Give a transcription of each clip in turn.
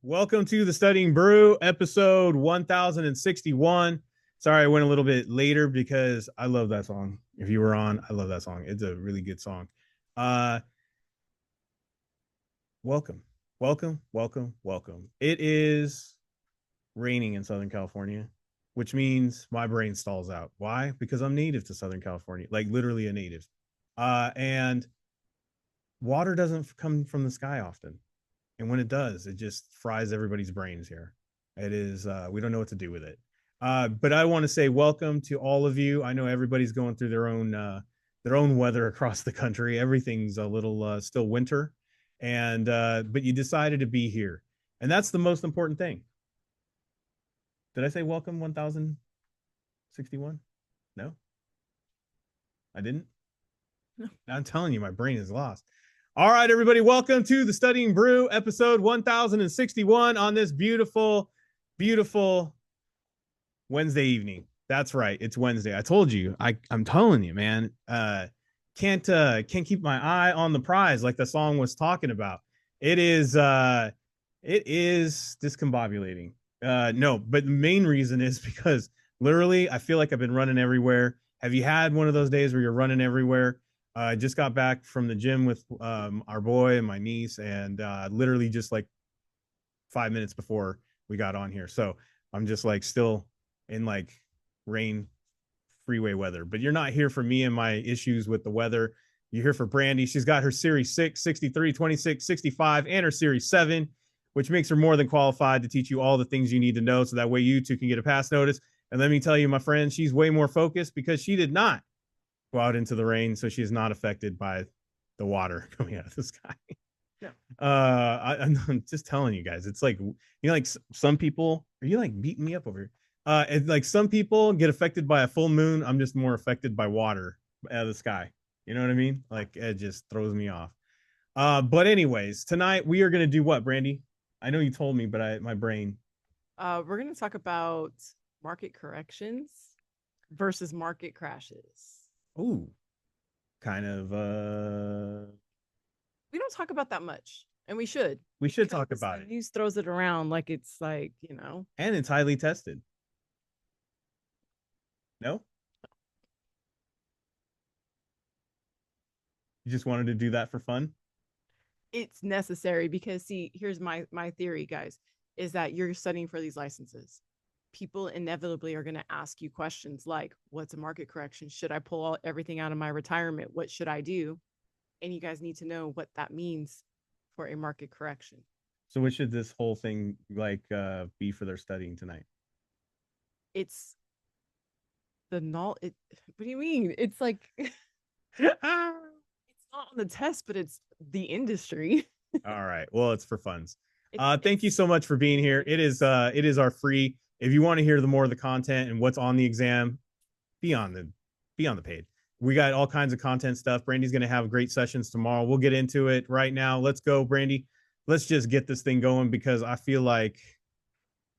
Welcome to the Studying Brew, episode 1061. Sorry, I went a little bit later because I love that song. If you were on, I love that song. It's a really good song. Welcome, welcome. It is raining in Southern California, which means my brain stalls out. Why? Because I'm native to Southern California, like literally a native. And water doesn't come from the sky often. And when it does, it just fries everybody's brains here. It is, we don't know what to do with it. But I want to say welcome to all of you. I know everybody's going through their own weather across the country. Everything's a little still winter, and but you decided to be here, and that's the most important thing. Did I say welcome 1061? No, I didn't. No. I'm telling you, my brain is lost. All right, everybody, welcome to the Studying Brew, episode 1061 on this beautiful, beautiful Wednesday evening. That's right, it's Wednesday. I told you, I'm telling you, man. Can't keep my eye on the prize like the song was talking about. It is discombobulating. No, but the main reason is because literally I feel like I've been running everywhere. Have you had one of those days where you're running everywhere? I just got back from the gym with our boy and my niece, and literally just like 5 minutes before we got on here. So I'm just like still in like rain freeway weather. But you're not here for me and my issues with the weather. You're here for Brandy. She's got her Series 6, 63, 26, 65, and her Series 7, which makes her more than qualified to teach you all the things you need to know so that way you too can get a pass notice. And let me tell you, my friend, she's way more focused because she did not go out into the rain, so she is not affected by the water coming out of the sky. No. I'm just telling you guys, it's like, you know, like some people, are you like beating me up over here? It's like some people get affected by a full moon. I'm just more affected by water out of the sky. You know what I mean? Like it just throws me off. But anyways, tonight we are going to do what, Brandy? I know you told me, but my brain. We're going to talk about market corrections versus market crashes. Ooh, kind of. We don't talk about that much, and we should. We should talk about it. News throws it around like it's like, and it's highly tested. No, you just wanted to do that for fun. It's necessary because see, here's my theory, guys, is that you're studying for these licenses. People inevitably are going to ask you questions like, what's a market correction? Should I pull everything out of my retirement? What should I do? And you guys need to know what that means for a market correction. So what should this whole thing like be for their studying tonight? It's the null. What do you mean? It's like it's not on the test, but it's the industry. All right. Well, it's for funds. Thank you so much for being here. It is our free. If you want to hear the more of the content and what's on the exam, be on the page. We got all kinds of content stuff. Brandy's going to have great sessions tomorrow. We'll get into it right now. Let's go, Brandy. Let's just get this thing going because I feel like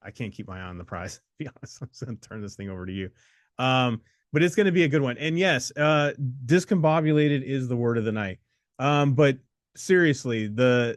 I can't keep my eye on the prize. To be honest, I'm just going to turn this thing over to you. But it's going to be a good one. And yes, discombobulated is the word of the night. But seriously, the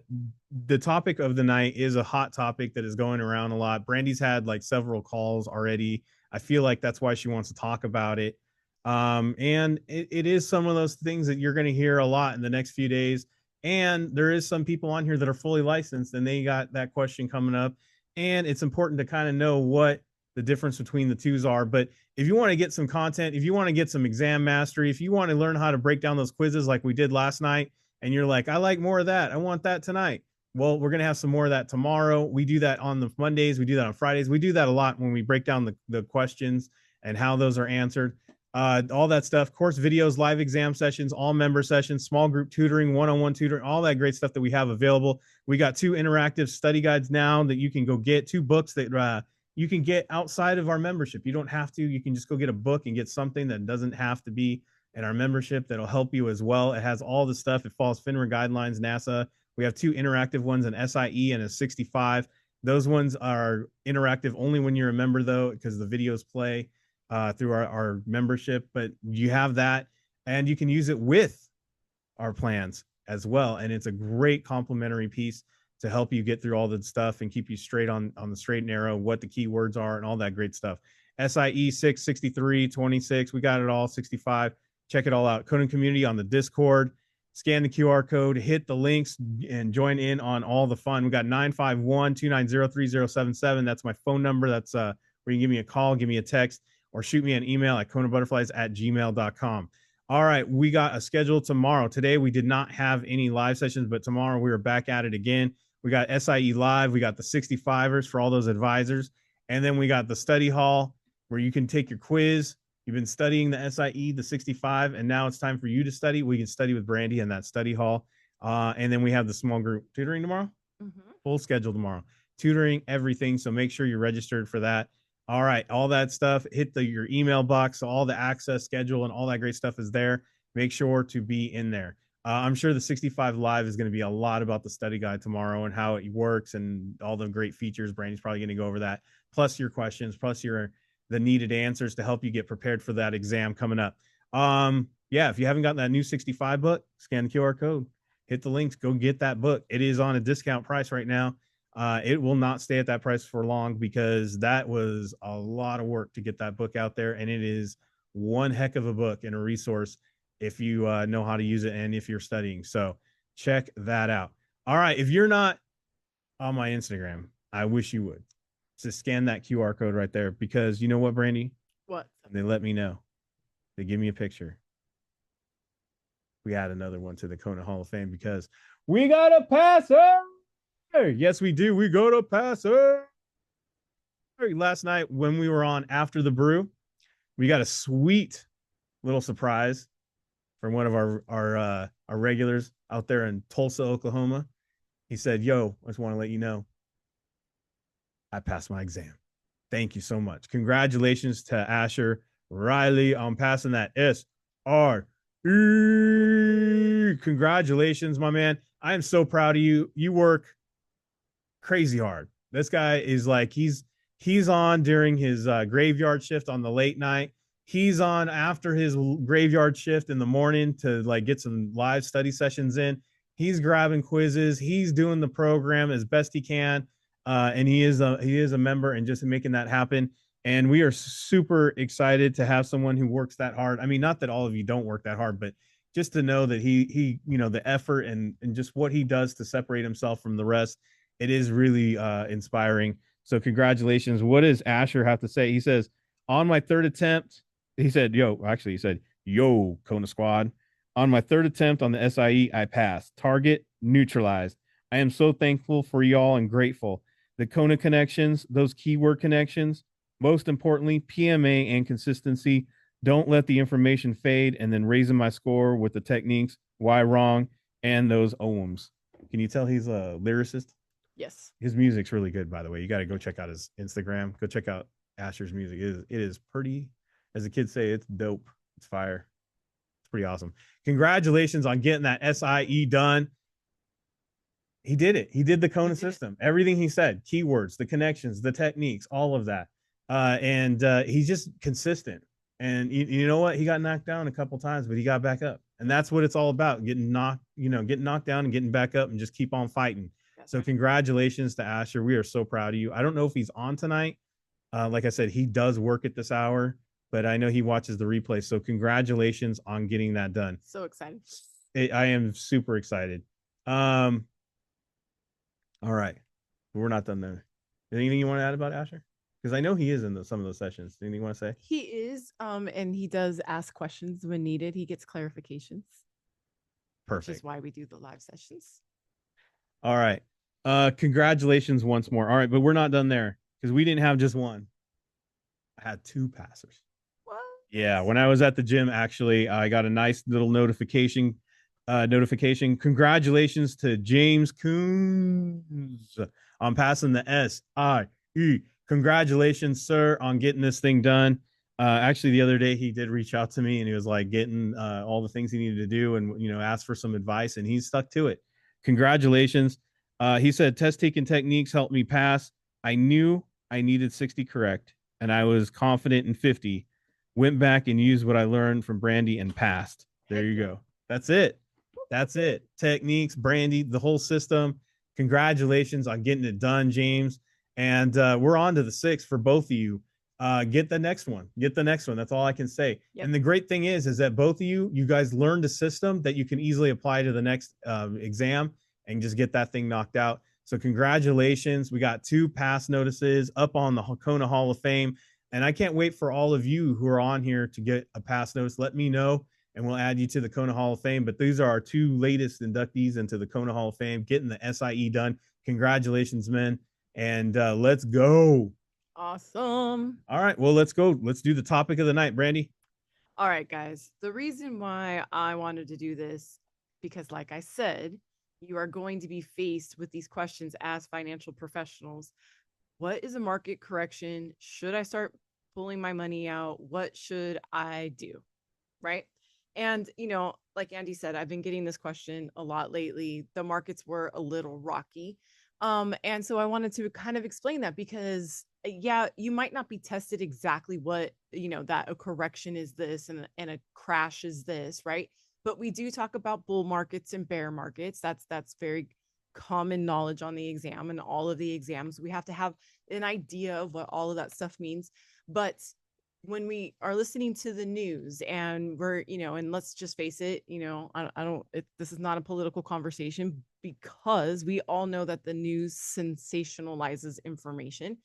topic of the night is a hot topic that is going around a lot. Brandy's had like several calls already. I feel like that's why she wants to talk about it. And it is some of those things that you're going to hear a lot in the next few days. And there is some people on here that are fully licensed and they got that question coming up. And it's important to kind of know what the difference between the twos are. But if you want to get some content, if you want to get some exam mastery, if you want to learn how to break down those quizzes like we did last night, and you're like, I like more of that, I want that tonight. Well, we're going to have some more of that tomorrow. We do that on the Mondays. We do that on Fridays. We do that a lot when we break down the questions and how those are answered. All that stuff, course videos, live exam sessions, all member sessions, small group tutoring, one-on-one tutoring, all that great stuff that we have available. We got 2 interactive study guides now that you can go get, 2 books that you can get outside of our membership. You don't have to. You can just go get a book and get something that doesn't have to be in our membership that'll help you as well. It has all the stuff. It follows FINRA guidelines, NASA. We have 2 interactive ones, an SIE and a 65. Those ones are interactive only when you're a member, though, because the videos play through our membership. But you have that, and you can use it with our plans as well. And it's a great complementary piece to help you get through all the stuff and keep you straight on the straight and narrow, what the keywords are and all that great stuff. SIE 6, 63, 26. We got it all, 65. Check it all out. Coding community on the Discord. Scan the QR code, hit the links, and join in on all the fun. We got 951-290-3077. That's my phone number. That's where you can give me a call, give me a text, or shoot me an email at KonaButterflyz@gmail.com. All right, we got a schedule tomorrow. Today, we did not have any live sessions, but tomorrow we are back at it again. We got SIE Live. We got the 65ers for all those advisors. And then we got the study hall where you can take your quiz. You've been studying the SIE, the 65, and now it's time for you to study. We can study with Brandy in that study hall. And then we have the small group tutoring tomorrow. Full schedule tomorrow. Tutoring, everything. So make sure you're registered for that. All right, all that stuff. Hit your email box. So all the access schedule and all that great stuff is there. Make sure to be in there. I'm sure the 65 Live is going to be a lot about the study guide tomorrow and how it works and all the great features. Brandy's probably going to go over that, plus your questions, plus the needed answers to help you get prepared for that exam coming up. Yeah, if you haven't gotten that new 65 book, scan the QR code, hit the links, go get that book. It is on a discount price right now. It will not stay at that price for long because that was a lot of work to get that book out there. And it is one heck of a book and a resource if you know how to use it and if you're studying. So check that out. All right. If you're not on my Instagram, I wish you would. Just scan that QR code right there because you know what, Brandy? What? They let me know. They give me a picture. We add another one to the Kona Hall of Fame because we got a passer. Yes, we do. We go to passer. Last night when we were on after the brew, we got a sweet little surprise from one of our regulars out there in Tulsa, Oklahoma. He said, "Yo, I just want to let you know I passed my exam. Thank you so much. Congratulations to Asher Riley on passing that SRE. Congratulations, my man. I am so proud of you. You work crazy hard. This guy is like, he's on during his graveyard shift on the late night. He's on after his graveyard shift in the morning to like get some live study sessions in. He's grabbing quizzes. He's doing the program as best he can. And he is a member and just making that happen. And we are super excited to have someone who works that hard. I mean, not that all of you don't work that hard, but just to know that he the effort and just what he does to separate himself from the rest, it is really inspiring. So congratulations. What does Asher have to say? He says, on my third attempt, he said, yo, Kona squad. On my third attempt on the SIE, I passed. Target neutralized. I am so thankful for y'all and grateful. The Kona connections, those keyword connections, most importantly, PMA and consistency. Don't let the information fade and then raising my score with the techniques, why wrong, and those OMs. Can you tell he's a lyricist? Yes. His music's really good, by the way. You got to go check out his Instagram. Go check out Asher's music. It is pretty, as the kids say, it's dope. It's fire. It's pretty awesome. Congratulations on getting that SIE done. He did it. He did the Kona system. Everything he said, keywords, the connections, the techniques, all of that. And he's just consistent. And you know what? He got knocked down a couple times, but he got back up. And that's what it's all about, getting knocked down and getting back up and just keep on fighting. So congratulations to Asher. We are so proud of you. I don't know if he's on tonight. Like I said, he does work at this hour, but I know he watches the replay. So congratulations on getting that done. So excited. I am super excited. All right. We're not done there. Anything you want to add about Asher? Because I know he is in some of those sessions. Anything you want to say? He is, and he does ask questions when needed. He gets clarifications. Perfect. Which is why we do the live sessions. All right. Congratulations once more. All right, but we're not done there because we didn't have just one. I had two passers. What? Yeah, when I was at the gym, actually, I got a nice little notification. Congratulations to James Coons on passing the SIE. Congratulations, sir, on getting this thing done. Actually, the other day he did reach out to me and he was like getting all the things he needed to do and asked for some advice and he's stuck to it. Congratulations. He said test taking techniques helped me pass. I knew I needed 60 correct and I was confident in 50. Went back and used what I learned from Brandy and passed. There you go. That's it. That's it. Techniques, Brandy, the whole system. Congratulations on getting it done, James. And we're on to the 6th for both of you. Get the next one. Get the next one. That's all I can say. Yep. And the great thing is that both of you guys learned a system that you can easily apply to the next exam and just get that thing knocked out. So congratulations. We got 2 pass notices up on the Kona Hall of Fame. And I can't wait for all of you who are on here to get a pass notice. Let me know and we'll add you to the Kona Hall of Fame. But these are our 2 latest inductees into the Kona Hall of Fame, getting the SIE done. Congratulations, men. And let's go. Awesome. All right. Well, let's go. Let's do the topic of the night, Brandy. All right, guys. The reason why I wanted to do this, because like I said, you are going to be faced with these questions as financial professionals. What is a market correction? Should I start pulling my money out? What should I do? Right. And, like Andy said, I've been getting this question a lot lately. The markets were a little rocky. And so I wanted to kind of explain that because, yeah, you might not be tested exactly what, that a correction is this and a crash is this, right? But we do talk about bull markets and bear markets. That's very common knowledge on the exam, and all of the exams. We have to have an idea of what all of that stuff means. But when we are listening to the news and we're, and let's just face it, this is not a political conversation because we all know that the news sensationalizes information.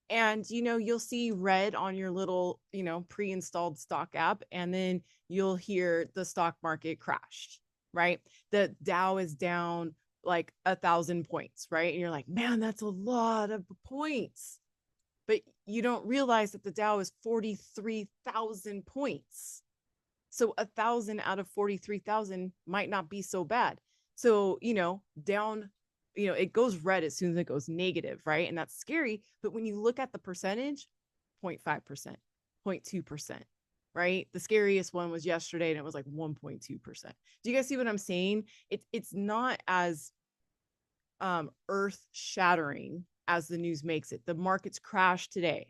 And, you'll see red on your little, pre-installed stock app, and then you'll hear the stock market crashed, right? The Dow is down like 1,000 points, right? And you're like, man, that's a lot of points. But you don't realize that the Dow is 43,000 points. So 1,000 out of 43,000 might not be so bad. So, down, it goes red as soon as it goes negative, right? And that's scary. But when you look at the percentage, 0.5%, 0.2%, right? The scariest one was yesterday and it was like 1.2%. Do you guys see what I'm saying? It's not as earth shattering as the news makes it. The markets crashed today.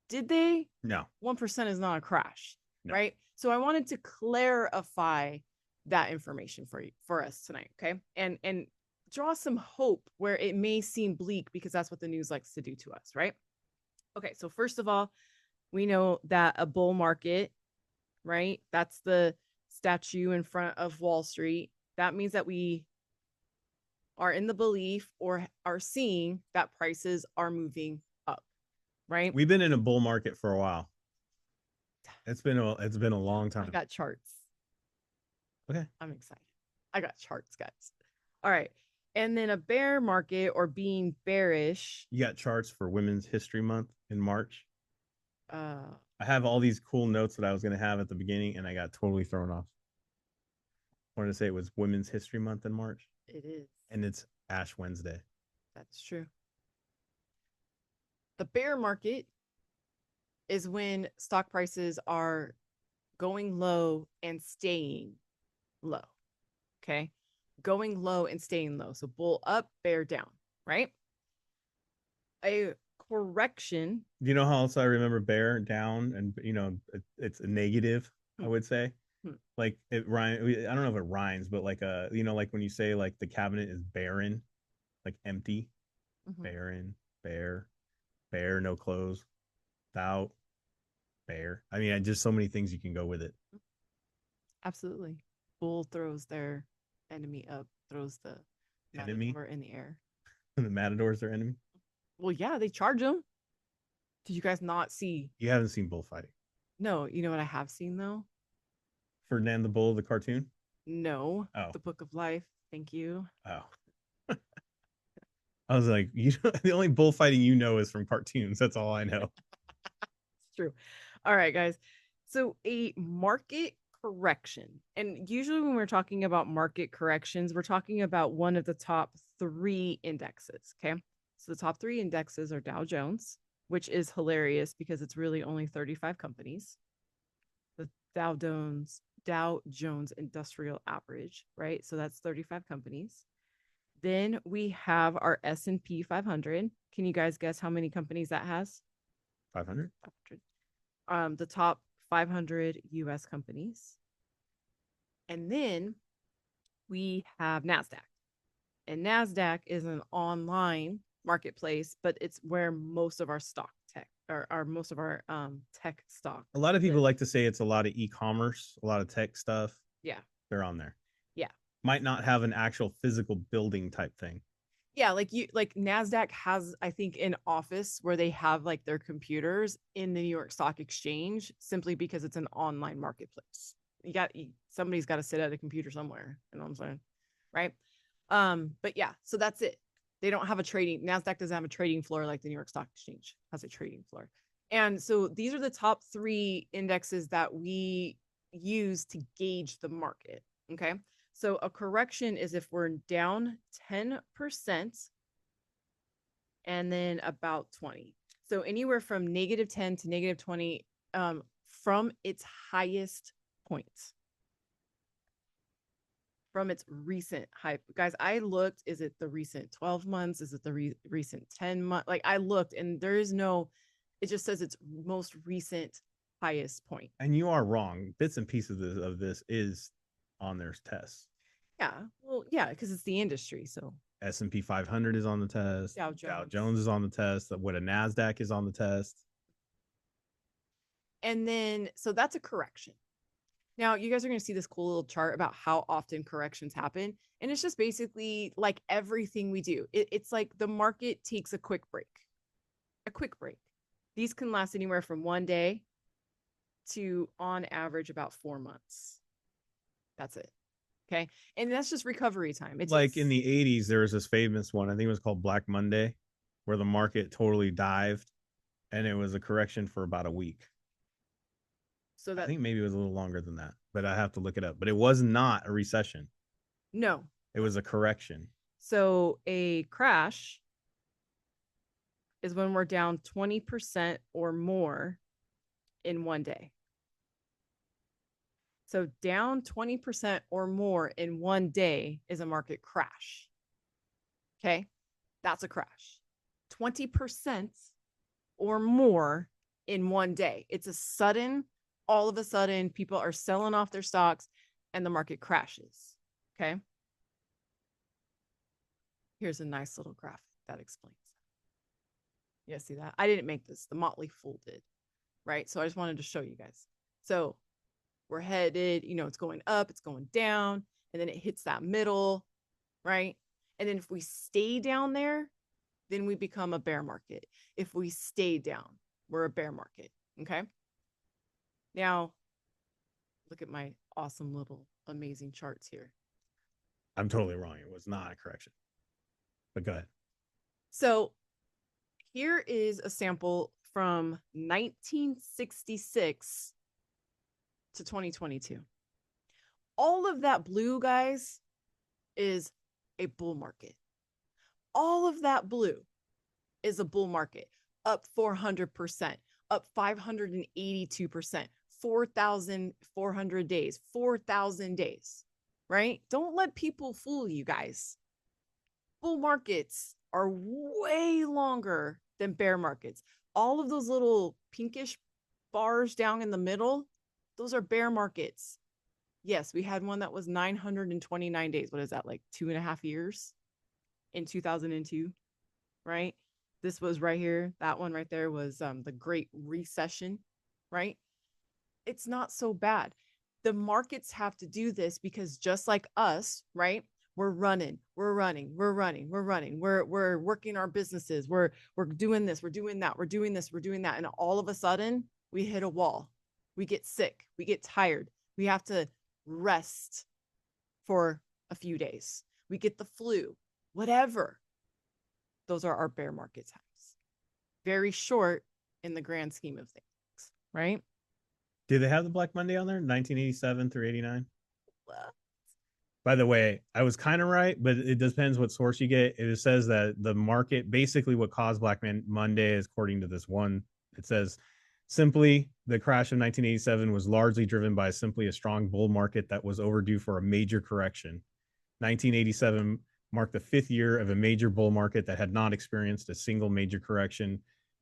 Did they? No. 1% is not a crash, no. Right? So I wanted to clarify that information for us tonight, okay? And draw some hope where it may seem bleak because that's what the news likes to do to us, right? Okay, so first of all, we know that a bull market, right? That's the statue in front of Wall Street. That means that we are in the belief or are seeing that prices are moving up, right? We've been in a bull market for a while. It's been a long time. I got charts. Okay. I'm excited. I got charts, guys. All right. And then a bear market or being bearish. You got charts for Women's History Month in March. I have all these cool notes that I was going to have at the beginning and I got totally thrown off. I wanted to say it was Women's History Month in March. It is. And it's Ash Wednesday. That's true. The bear market is when stock prices are going low and staying low. Okay. Going low and staying low. So bull up, bear down, right? A correction. You know how else I remember bear down and, it's a negative, I would say. Like it rhymes. I don't know if it rhymes, but like, like when you say like the cabinet is barren, like empty, barren, bare, no clothes, thou, bear. I mean, just so many things you can go with it. Absolutely. Bull throws their enemy up, throws the enemy in the air. The matador's their enemy. Well, yeah, they charge them. Did you guys not see? You haven't seen bullfighting. No, you know what I have seen though? Ferdinand the Bull, the cartoon? No. Oh. The Book of Life. Thank you. Oh. I was like, the only bullfighting you know is from cartoons. That's all I know. It's true. All right, guys. So a market correction. And usually when we're talking about market corrections, we're talking about one of the top 3 indexes. Okay. So the top 3 indexes are Dow Jones, which is hilarious because it's really only 35 companies. The Dow Jones Industrial Average, right? So that's 35 companies. Then we have our S&P 500. Can you guys guess how many companies that has? 500. 500. The top 500 US companies. And then we have NASDAQ. And NASDAQ is an online marketplace, but it's where most of our stock tech or most of our tech stock. A lot of people live. like to say it's a lot of e-commerce, a lot of tech stuff. Yeah. They're on there. Yeah. Might not have an actual physical building type thing. Yeah, like NASDAQ has, I think, an office where they have like their computers in the New York Stock Exchange simply because it's an online marketplace. Somebody's got to sit at a computer somewhere. You know what I'm saying? Right. But yeah, so that's it. They don't have a trading, NASDAQ doesn't have a trading floor like the New York Stock Exchange has a trading floor. And so these are the top 3 indexes that we use to gauge the market. Okay. So a correction is if we're down 10% and then about 20. So anywhere from -10 to -20 from its highest point. From its recent high. Guys, I looked, is it the recent 12 months? Is it the recent 10 months? Like I looked and there is no, it just says its most recent highest point. And you are wrong. Bits and pieces of this is on their tests. Yeah. Well, yeah, because it's the industry. So S&P 500 is on the test. Dow Jones is on the test. What a NASDAQ is on the test. And then, so that's a correction. Now, you guys are going to see this cool little chart about how often corrections happen. And it's just basically like everything we do. It's like the market takes a quick break. A quick break. These can last anywhere from 1 day to, on average, about 4 months. That's it. Okay. And that's just recovery time. It's like in the 80s, there was this famous one. I think it was called Black Monday, where the market totally dived and it was a correction for about a week. So I think maybe it was a little longer than that, but I have to look it up. But it was not a recession. No. It was a correction. So a crash is when we're down 20% or more in 1 day. So down 20% or more in 1 day is a market crash. Okay. That's a crash. 20% or more in 1 day. It's a sudden, all of a sudden, people are selling off their stocks and the market crashes. Okay. Here's a nice little graphic that explains that. You see that? I didn't make this. The Motley Fool did. Right. So I just wanted to show you guys. So we're headed, it's going up, it's going down, and then it hits that middle, right? And then if we stay down there, then we become a bear market. If we stay down, we're a bear market, okay? Now, look at my awesome little amazing charts here. I'm totally wrong. It was not a correction, but go ahead. So here is a sample from 1966 to 2022. All of that blue, guys, is a bull market. All of that blue is a bull market, up 400%, up 582%, 4,400 days, 4,000 days, right? Don't let people fool you guys. Bull markets are way longer than bear markets. All of those little pinkish bars down in the middle, those are bear markets. Yes, we had one that was 929 days. What is that, like 2.5 years in 2002, right? This was right here. That one right there was the Great Recession, right? It's not so bad. The markets have to do this because just like us, right? We're running. We're working our businesses. We're doing this. We're doing that. We're doing this. We're doing that. And all of a sudden, we hit a wall. We get sick. We get tired. We have to rest for a few days. We get the flu, whatever. Those are our bear market times. Very short in the grand scheme of things, right? Did they have the Black Monday on there? 1987 through 89? Well, by the way, I was kind of right, but it depends what source you get. It says that the market, basically what caused Black Monday, is according to this one, it says simply the crash of 1987 was largely driven by simply a strong bull market that was overdue for a major correction. 1987 marked the 5th year of a major bull market that had not experienced a single major correction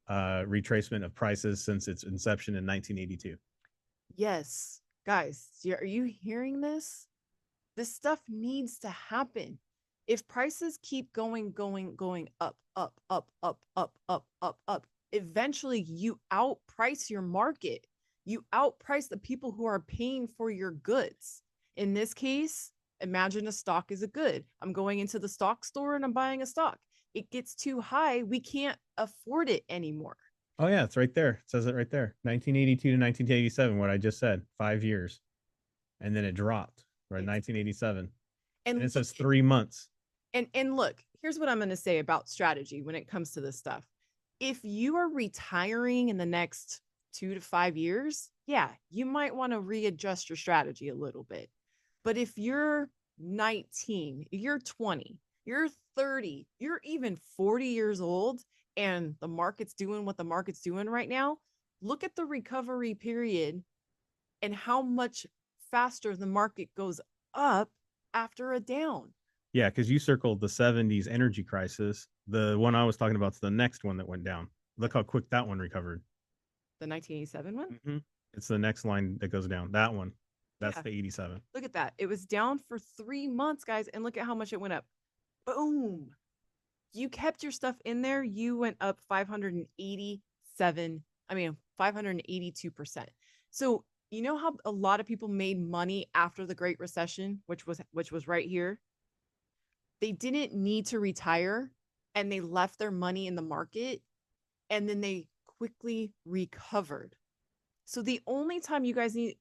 retracement of prices since its inception in 1982. Yes, guys, are you hearing this? This stuff needs to happen. If prices keep going up, up, eventually you outprice your market. You outprice the people who are paying for your goods. In this case, imagine a stock is a good. I'm going into the stock store and I'm buying a stock. It gets too high. We can't afford it anymore. Oh yeah, it's right there. It says it right there. 1982 to 1987, what I just said, 5 years. And then it dropped, right? 1987. And it says 3 months. And look, here's what I'm going to say about strategy when it comes to this stuff. If you are retiring in the next 2 to 5 years, yeah, you might want to readjust your strategy a little bit. But if you're 19, you're 20, you're 30, you're even 40 years old, and the market's doing what the market's doing right now, look at the recovery period and how much faster the market goes up after a down. Yeah, because you circled the 70s energy crisis. The one I was talking about is the next one that went down. Look how quick that one recovered. The 1987 one? Mm-hmm. It's the next line that goes down. That one. That's the 87. Look at that. It was down for 3 months, guys, and look at how much it went up. Boom. You kept your stuff in there. You went up 582%. So you know how a lot of people made money after the Great Recession, which was right here? They didn't need to retire and they left their money in the market and then they quickly recovered. So the only time you guys need,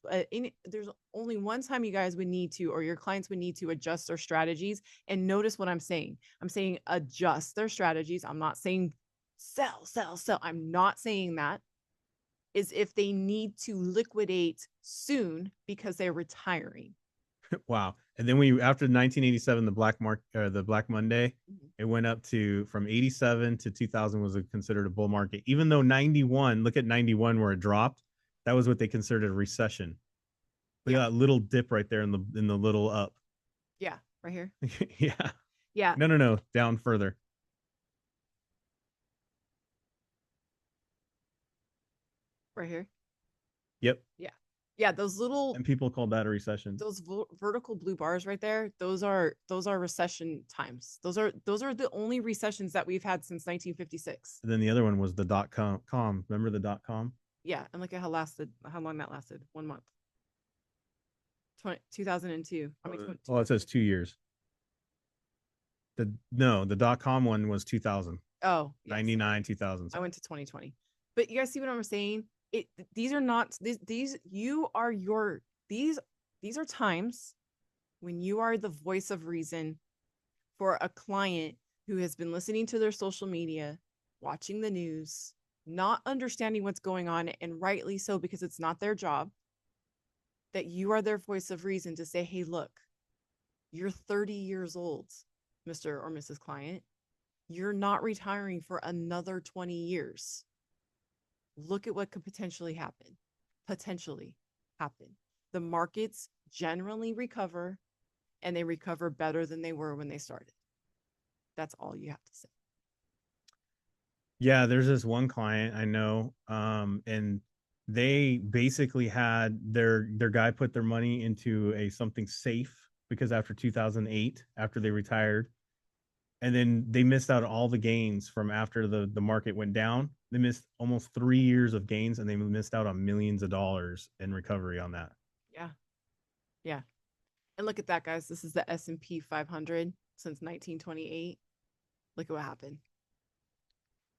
there's only one time you guys would need to, or your clients would need to adjust their strategies. And notice what I'm saying. I'm saying adjust their strategies. I'm not saying sell. I'm not saying that. Is if they need to liquidate soon because they're retiring. Wow. And then after 1987, the Black Monday, it went up to from 87 to 2000 was considered a bull market. Even though 91, look at 91 where it dropped, that was what they considered a recession. Look at that little dip right there in the little up. Yeah, right here. Yeah. Yeah. No, down further. Right here. Yep. Yeah, those little, and people called that a recession. Those vertical blue bars right there, those are recession times. Those are the only recessions that we've had since 1956. And then the other one was the .com. Remember the .com? Yeah, and look at how long that lasted. 1 month. 2002. Well, it says 2 years. The .com one was 2000. Oh, yes. 99, 2000. I went to 2020. But you guys see what I'm saying? These are times when you are the voice of reason for a client who has been listening to their social media, watching the news, not understanding what's going on, and rightly so, because it's not their job, that you are their voice of reason to say, hey, look, you're 30 years old, Mr. or Mrs. Client. You're not retiring for another 20 years. Look at what could potentially happen. The markets generally recover, and they recover better than they were when they started. That's all you have to say. Yeah, there's this one client I know, and they basically had their guy put their money into something safe because after 2008, after they retired, and then they missed out all the gains from after the market went down. They missed almost 3 years of gains, and they missed out on millions of dollars in recovery on that. Yeah. And look at that, guys. This is the S&P 500 since 1928. Look at what happened.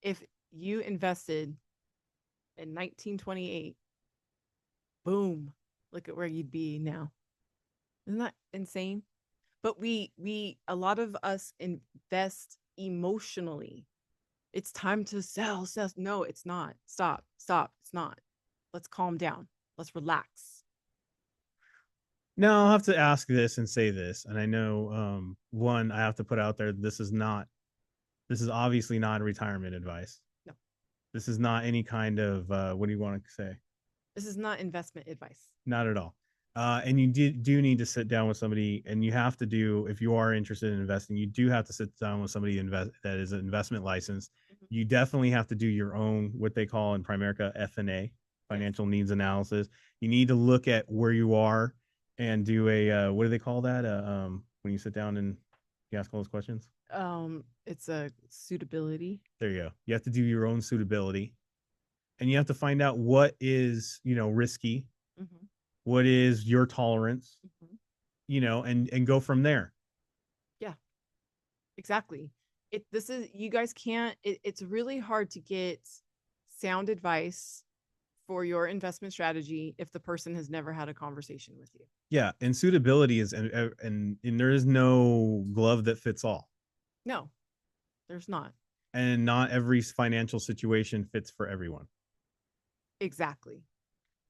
If you invested in 1928, boom, look at where you'd be now. Isn't that insane? But a lot of us invest emotionally. It's time to sell. No, it's not. Stop. It's not. Let's calm down. Let's relax. Now I'll have to ask this and say this. And I know one, I have to put out there, this is obviously not retirement advice. No. This is not any kind of what do you want to say? This is not investment advice. Not at all. And you do need to sit down with somebody, and you have to if you are interested in investing, you do have to sit down with somebody that is an investment licensed. Mm-hmm. You definitely have to do your own, what they call in Primerica, F&A, financial needs analysis. You need to look at where you are and do a, what do they call that? When you sit down and You ask all those questions. It's a suitability. There you go. You have to do your own suitability, and you have to find out what is, risky, Mm-hmm. what is your tolerance, Mm-hmm. and go from there. Yeah, exactly. This is, you guys can't, it's really hard to get sound advice for your investment strategy if the person has never had a conversation with you. Yeah, and suitability is, and there is no glove that fits all, No, there's not. and not every financial situation fits for everyone. Exactly.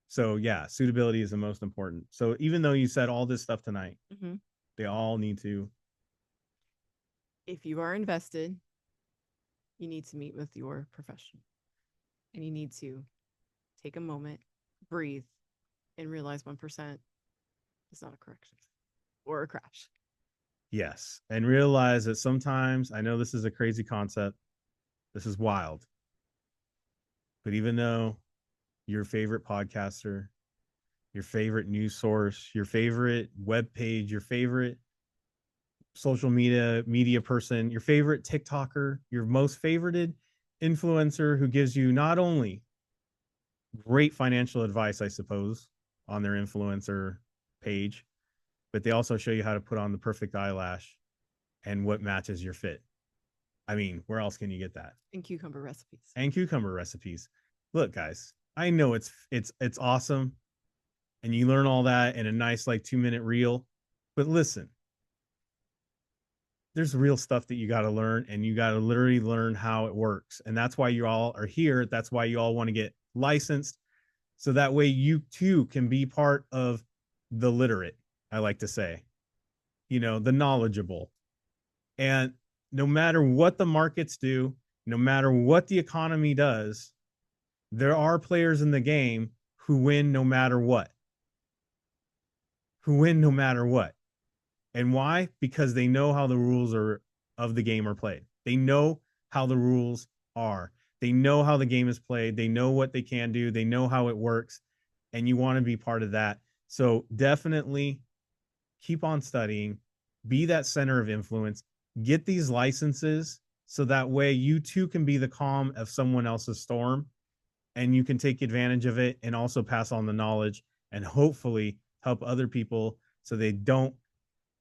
So yeah, suitability is the most important. So even though you said all this stuff tonight, Mm-hmm. they all need to. If you are invested, you need to meet with your professional, and you need to take a moment, breathe, and realize 1% is not a correction or a crash. Yes, and realize that sometimes, I know this is a crazy concept, this is wild, but even though your favorite podcaster, your favorite news source, your favorite web page, your favorite social media person, your favorite TikToker, your most favorited influencer who gives you not only great financial advice, I suppose, on their influencer page, but they also show you how to put on the perfect eyelash and what matches your fit. I mean, where else can you get that? And cucumber recipes. And cucumber recipes. Look, guys, I know it's awesome, and you learn all that in a nice like 2-minute reel, but listen, there's real stuff that you got to learn, and you got to literally learn how it works. And that's why you all are here. That's why you all want to get licensed. So that way you too can be part of the literate, I like to say, the knowledgeable. And no matter what the markets do, no matter what the economy does, there are players in the game who win no matter what. Who win no matter what. And why? Because they know how the rules are of the game are played. They know how the rules are. They know how the game is played. They know what they can do. They know how it works. And you want to be part of that. So definitely keep on studying, be that center of influence, get these licenses so that way you too can be the calm of someone else's storm, and you can take advantage of it and also pass on the knowledge and hopefully help other people so they don't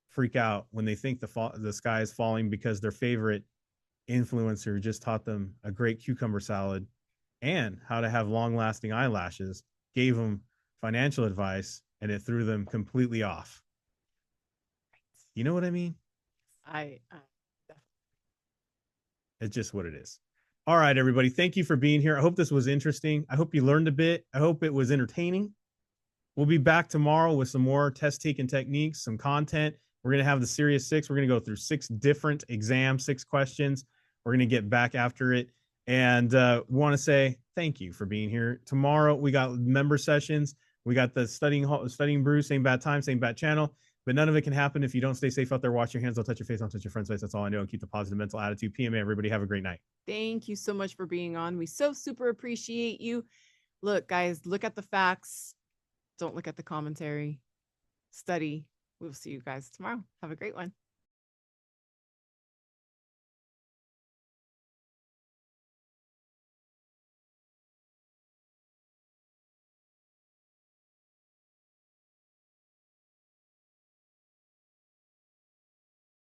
freak out when they think the sky is falling because their favorite influencer just taught them a great cucumber salad and how to have long lasting eyelashes, gave them financial advice, and it threw them completely off. You know what I mean? I It's just what it is. All right, everybody. Thank you for being here. I hope this was interesting. I hope you learned a bit. I hope it was entertaining. We'll be back tomorrow with some more test taking techniques, some content. We're going to have the Series 6. We're going to go through 6 different exams, 6 questions. We're going to get back after it. And want to say thank you for being here. Tomorrow, we got member sessions. We got the Studying Brew, same bad time, same bad channel. But none of it can happen if you don't stay safe out there. Wash your hands. Don't touch your face. Don't touch your friend's face. That's all I know. And keep the positive mental attitude. PMA, everybody. Have a great night. Thank you so much for being on. We so super appreciate you. Look, guys, look at the facts. Don't look at the commentary. Study. We'll see you guys tomorrow. Have a great one.